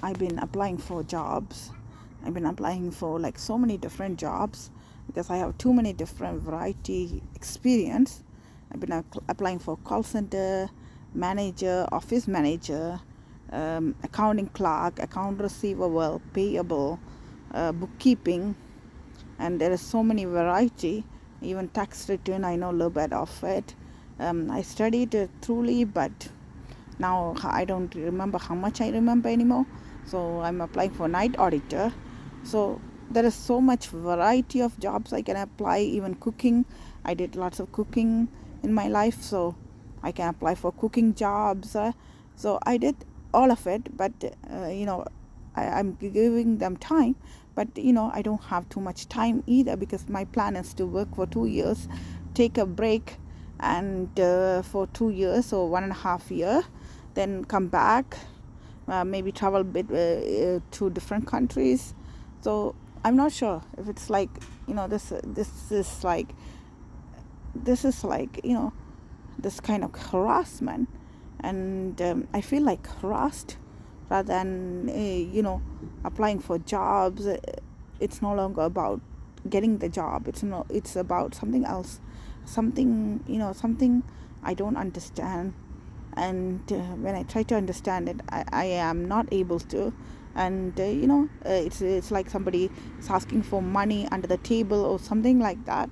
I've been applying for jobs. I've been applying for like so many different jobs because I have too many different variety experience. I've been applying for call center manager, office manager, accounting clerk, account receivable, payable, bookkeeping, and there is so many variety. Even tax return, I know a little bit of it. I studied it truly, but now I don't remember how much I remember anymore. So I'm applying for night auditor. So there is so much variety of jobs I can apply. Even cooking, I did lots of cooking in my life, so I can apply for cooking jobs. So I did all of it, but I'm giving them time, but I don't have too much time either, because my plan is to work for 2 years, take a break, and for 2 years or 1.5 year, then come back, maybe travel a bit to different countries. So I'm not sure if it's like, this is like, this kind of harassment, and I feel like harassed rather than applying for jobs. It's no longer about getting the job. It's about something else, something I don't understand. And when I try to understand it, I am not able to. And it's like somebody is asking for money under the table or something like that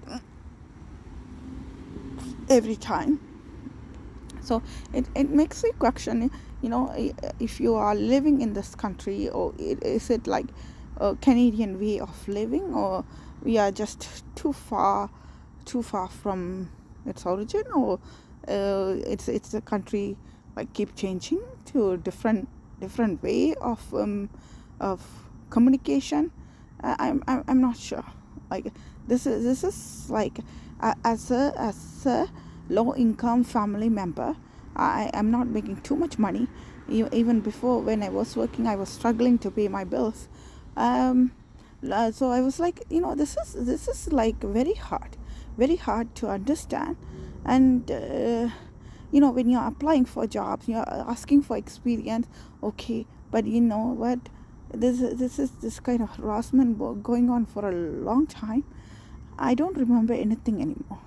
every time. So it makes me question, if you are living in this country, or is it like a Canadian way of living, or we are just too far from its origin, or it's a country like keep changing to a different way of communication. I'm not sure. Like this is like, as a low income family member, I am not making too much money. Even before, when I was working, I was struggling to pay my bills. So I was like, this is like very hard to understand. And when you're applying for jobs, you're asking for experience, okay, but you know what, this kind of harassment going on for a long time. I don't remember anything anymore.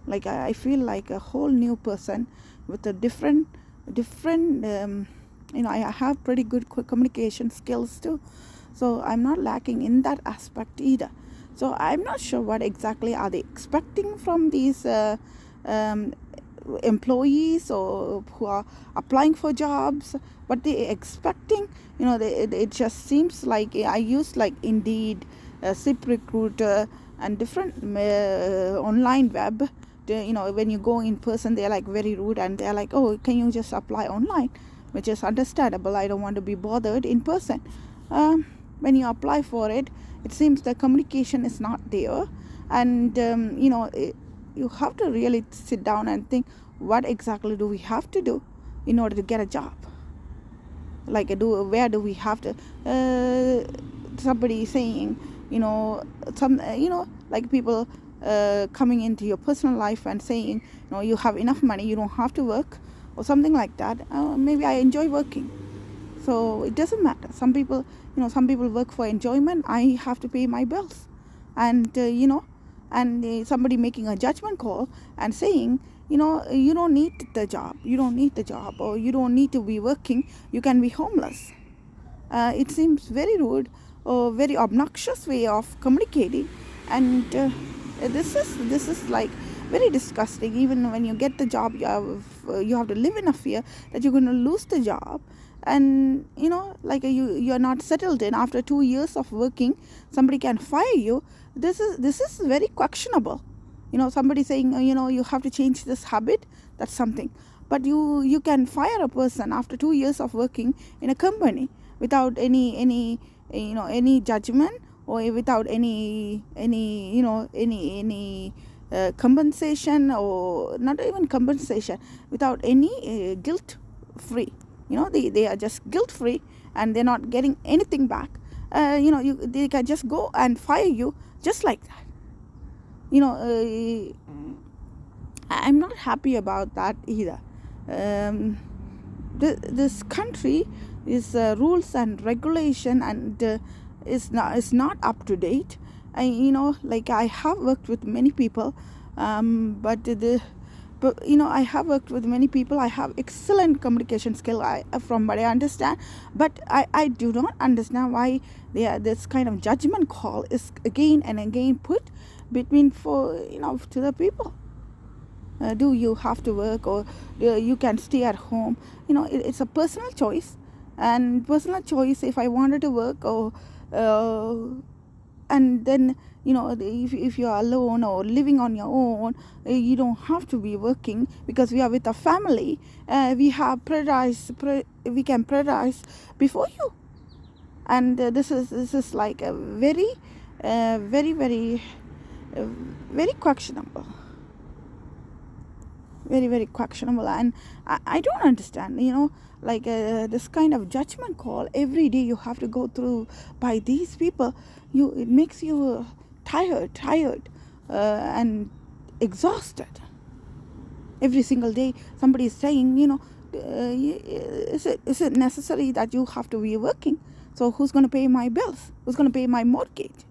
Like I feel like a whole new person with a different I have pretty good communication skills too, so I'm not lacking in that aspect either. So I'm not sure what exactly are they expecting from these um, employees, or who are applying for jobs. What they expecting, it just seems like I use like Indeed, ZipRecruiter, and different online web. When you go in person, they're like very rude, and they're like, oh, can you just apply online, which is understandable. I don't want to be bothered in person. When you apply for it, it seems the communication is not there. And you have to really sit down and think, what exactly do we have to do in order to get a job? Like, where do we have to somebody saying, like people coming into your personal life and saying, you have enough money, you don't have to work, or something like that. Maybe I enjoy working, so it doesn't matter. Some people work for enjoyment. I have to pay my bills. And somebody making a judgment call and saying, you don't need the job, or you don't need to be working, you can be homeless. It seems very rude, or very obnoxious way of communicating. And this is like very disgusting. Even when you get the job, you have to live in a fear that you're going to lose the job. And like you're not settled in. After 2 years of working, somebody can fire you. This is very questionable. Somebody saying, you have to change this habit, that's something. But you can fire a person after 2 years of working in a company without any judgment, or without any compensation, or not even compensation, without any guilt free. They are just guilt free, and they're not getting anything back. They can just go and fire you just like that. I'm not happy about that either. This country, is rules and regulation, and is not up to date. Like I have worked with many people, but I have worked with many people. I have excellent communication skill, from what I understand. But I do not understand why this kind of judgment call is again and again put between to the people. Do you have to work, or you can stay at home? It's a personal choice, and personal choice if I wanted to work, or and then if you are alone or living on your own, you don't have to be working, because we are with a family. We can prioritize before you. And this is like a very very very very questionable, very very questionable. And I don't understand, like this kind of judgment call every day you have to go through by these people. It makes you tired and exhausted. Every single day somebody is saying, is it necessary that you have to be working? So who's going to pay my bills? Who's going to pay my mortgage?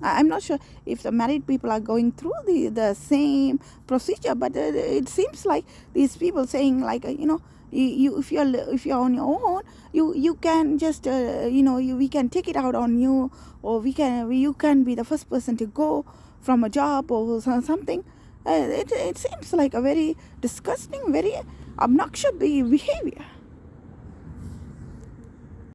I'm not sure if the married people are going through the same procedure, but it seems like these people saying, like, if you're on your own, you can just we can take it out on you, or you can be the first person to go from a job or something. It seems like a very disgusting, very obnoxious behavior.